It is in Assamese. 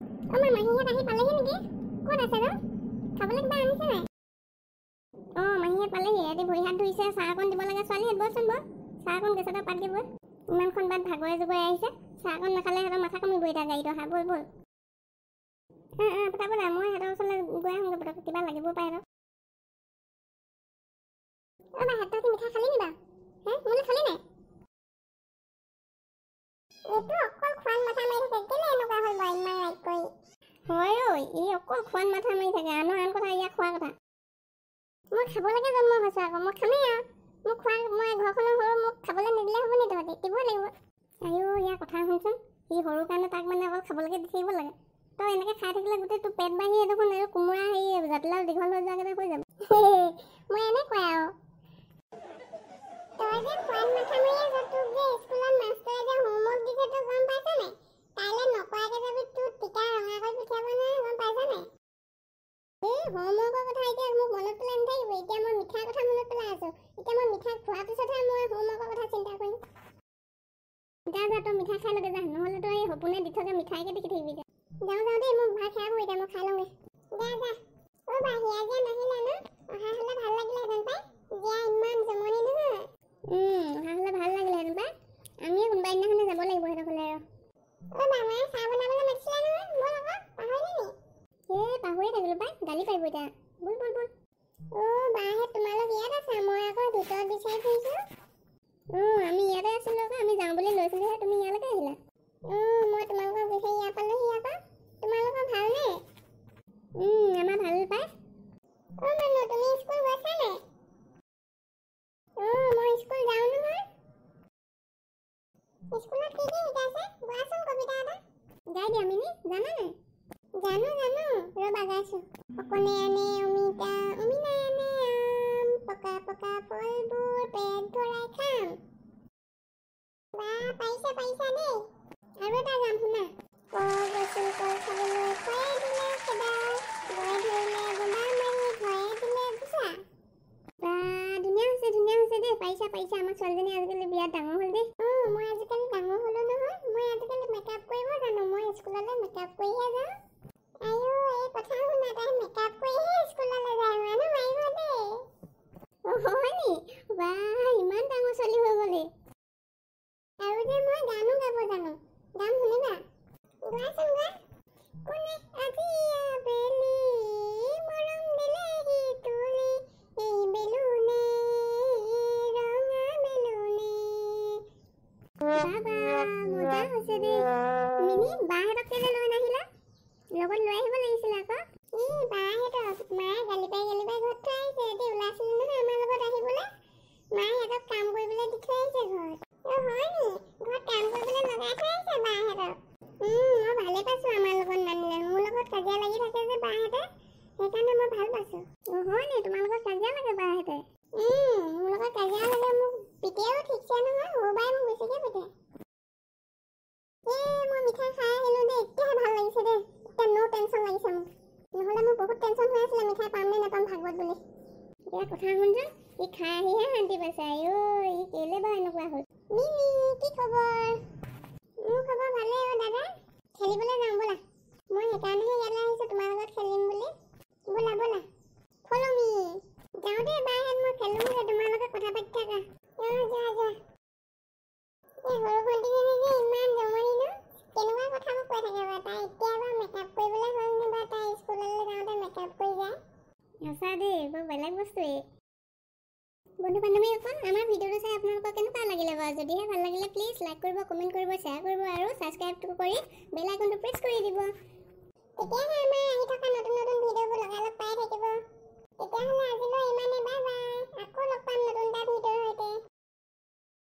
আমাৰ মাহীহঁত আহি পালেহি নেকি? ক'ত আছে ৰ? খাবলৈ কিবা আনিছে নাই? মাহীহঁত পালেহি। এটি ভৰি হাত ধুইছে, চাহ অকণ দিব লাগে। ছোৱালীহঁত বচোন বৰ, চাহ অকণ গেছতে পাত দিবই। ইমানখন বাট ভাগৰে জুগৰে আহিছে, চাহ অকণ নাখালে সিহঁতৰ মাথা কামিব এতিয়া গাড়ীত অহা। বল বল পতাবলৈ, মই সিহঁতৰ ওচৰলৈ গৈ আহোঁগৈ পটককৈ, কিবা লাগিবও পাৰে ৰ। বা হাতত মিঠাই খালি নি বাৰু? মোলৈ খালি নাই? এইটো অকল খোৱাত মাথা মাৰি থাকে, কেলে এনেকুৱা হ'ল বাৰু ইমান ৰাইট কৰি? হয় ঐ, ই অকল খোৱাত মাথা মাৰি থাকে, আনৰ আন কথা ইয়াক খোৱাৰ কথা। মই খাবলৈকে জন্ম হৈছোঁ আকৌ, মই খামেই আৰু। মোক খোৱা, মই ঘৰখনৰ সৰু, মোক খাবলৈ নিদিলে হ'ব নি তহঁতি? দিবই লাগিব। আইও ইয়াৰ কথা শুনচোন, সি সৰু কাৰণে তাক মানে অকল খাবলৈকে দি থাকিব লাগে। তই এনেকৈ খাই থাকিলে গোটেই তোৰ পেট বাঢ়ি দেখোন আৰু কোমোৰা হেৰি জাতিলাও দীঘল হৈ যোৱাকৈ হৈ যাব। মই এনেকুৱাই আৰু। তই যে খোৱাত মাথা মাৰি আছ, তোক যে স্কুলত মাষ্টৰে যে হোমৱৰ্ক দিছে তই গম পাইছ নাই? কাইলৈ নকৰাকৈ যাবি, তোৰ টিকা ৰঙা কৰি পঠিয়াব নহয়, গম পাইছ নাই? এই হোমৱৰ্কৰ কথা এতিয়া মোক মনত পেলাই নাথাকিব। এতিয়া মই মিঠাৰ কথা মনত পেলাই আছোঁ। এতিয়া মই মিঠাই খোৱাৰ পিছতহে মই হোমৱৰ্কৰ কথা চিন্তা কৰিম। যা তই মিঠাই খাই লগে যা, নহ'লে তই এই সপোনে দি থকা মিঠাইকে দেখি থাকিবি। যাওঁ দেই, মোৰ ভাত খাই আহোঁ এতিয়া, মই খাই লওঁগৈ। যা। বাহিৰা যে নাহিলে ন? অহা হ'লে ভাল লাগিলেহেঁতেন পাই। জীয়া ইমান জমনি নহয়। অহা হ'লে ভাল লাগিলেহেঁতেন পাই। আমিয়ে কোনোবা দিনাখনে যাব লাগিব সিহঁতৰ ঘৰলৈ আৰু। মামায়ে চাহ বনাবলৈ মাতিছিলে নহয়, ব'ল আকৌ, পাহৰিলি নি? পাহৰি থাকিলোঁ পাই, গালি পাৰিব এতিয়া। ব'ল। বাহেঁত তোমালোক ইয়াত আছা, মই আকৌ ভিতৰত বিচাৰি ফুৰিছোঁ। আমি ইয়াতে আছিলোঁ আকৌ, আমি যাওঁ বুলি লৈছিলোহে, তুমি ইয়ালৈকে আহিলা। মই তোমালোকক বিচাৰি ইয়াত পালোহি আকৌ। তোমালোকৰ ভালনে? আমাৰ ভাল পাই। মানুহ তুমি স্কুল গৈছা নাই? মই স্কুল যাওঁ নহয়। স্কুলত কি শিকাইছে? গোৱাচোন কবিতা এটা। গাই দিয়া মিনি, জানা নাই? জানো, ৰ'বা গাইছোঁ। অকণে আনে অমিতা, অমিনাই আনে আম, পকা ফলবোৰ পেট ভৰাই খাম। বা পাৰিছা দেই। আৰু এটা গান শুনা। কল গৈছিল কল খাবলৈ, খয়ে দিলে খেদা, গৈ ধৰিলে গোন্দা মাৰি, ঘৰে দিলে গুচা। বা ধুনীয়া হৈছে দেই, পাৰিছা। আমাৰ ছোৱালীজনী আজিকালি বিৰাট ডাঙৰ হ'ল দেই। মই আজিকালি ডাঙৰ হ'লো নহয়, মই আজিকালি মেকআপ কৰিব জানো, মই স্কুললৈ মেকআপ কৰিহে যাওঁ। আইও এই কথা শুনা, তাই মেকআপ কৰিহে স্কুললৈ যায়, মানুহ মাৰিব দেই। হয় নি? বা ইমান ডাঙৰ ছোৱালী হৈ গ'লি। আৰু যে মই গানো গাব জানো, গান শুনিবা? গোৱাচোন গোৱা। কোনে আজি আবেলি মৰম দিলেহি তুলি, এই বেলুনে ৰঙা বেলুনে। বাবা মজা হৈছে দেই। মিনি বাহঁতক কেলে লৈ নাহিলা? লগত লৈ আহিব লাগিছিলে আকৌ। বাহঁতক মায়ে গালি পাই ঘৰত থৈ আহিছে। সিহঁতি ওলাইছিলে নহয় আমাৰ লগত আহিবলৈ। মায়ে সিহঁতক কাম কৰিবলৈ দি থৈ আহিছে ঘৰত। হয় নি? ঘৰত কাম কৰিবলৈ লগাই থৈ আহিছে বাহঁতক। মই ভালে পাইছোঁ আমাৰ লগত নানিলে। মোৰ লগত কাজিয়া লাগি থাকে যে বাহঁতে, সেইকাৰণে মই ভাল পাইছোঁ। হয় নি? তোমাৰ লগত কাজিয়া লাগে বাহঁতে? মোৰ লগত কাজিয়া লাগে, মোক পিতেও ঠিকছে নহয়, সৰুবাই মোক বেছিকৈ পিতে। মই মিঠাই খাই আহিলোঁ দেই, এতিয়াহে ভাল লাগিছে দেই। এতিয়া ন' টেনশ্যন লাগিছে মোক। নহ'লে মোৰ বহুত টেনশ্যন হৈ আছিলে মিঠাই পাম নে নাপাম ভাগৱত বুলি। এতিয়া কথা শুনচোন, ই খাই আহিহে শান্তি পাইছে। আইও ই কেলে বাৰু এনেকুৱা হ'ল? মিনি কি খবৰ? মোৰ খবৰ ভালেই দাদা। খেলিবলৈ যাওঁ ব'লা। মই সেইকাৰণেহে ইয়ালৈ আহিছোঁ তোমাৰ লগত খেলিম বুলি। ব'লা। ফ'ল' মি। যাওঁ দেই বাহঁত, মই খেলোঁগৈ, তোমাৰ লগত কথা পাতি থাকা। যা। এই সৰু ভণ্টিজনী যে ইমান জমনি ন? কেনেকুৱা কথাবোৰ কৈ থাকে বাৰু। তাই এতিয়া বাৰু মেকআপ কৰিবলৈ হ'ল নে বাৰু, তাই স্কুললৈ যাওঁতে মেকআপ কৰি যায়। সঁচা দেই, বৰ বেলেগ বস্তুৱেই। বন্ধু বান্ধৱীসকল, আমাৰ ভিডিঅ'টো চাই আপোনালোকৰ কেনেকুৱা লাগিলে বাৰু? যদিহে ভাল লাগিলে প্লিজ লাইক কৰিব, কমেণ্ট কৰিব, শ্বেয়াৰ কৰিব আৰু ছাবস্ক্ৰাইবটো কৰি বেল আইকনটো প্ৰেছ কৰি দিব। তেতিয়াহে আমাৰ আহি থকা নতুন ভিডিঅ'বোৰ লগাই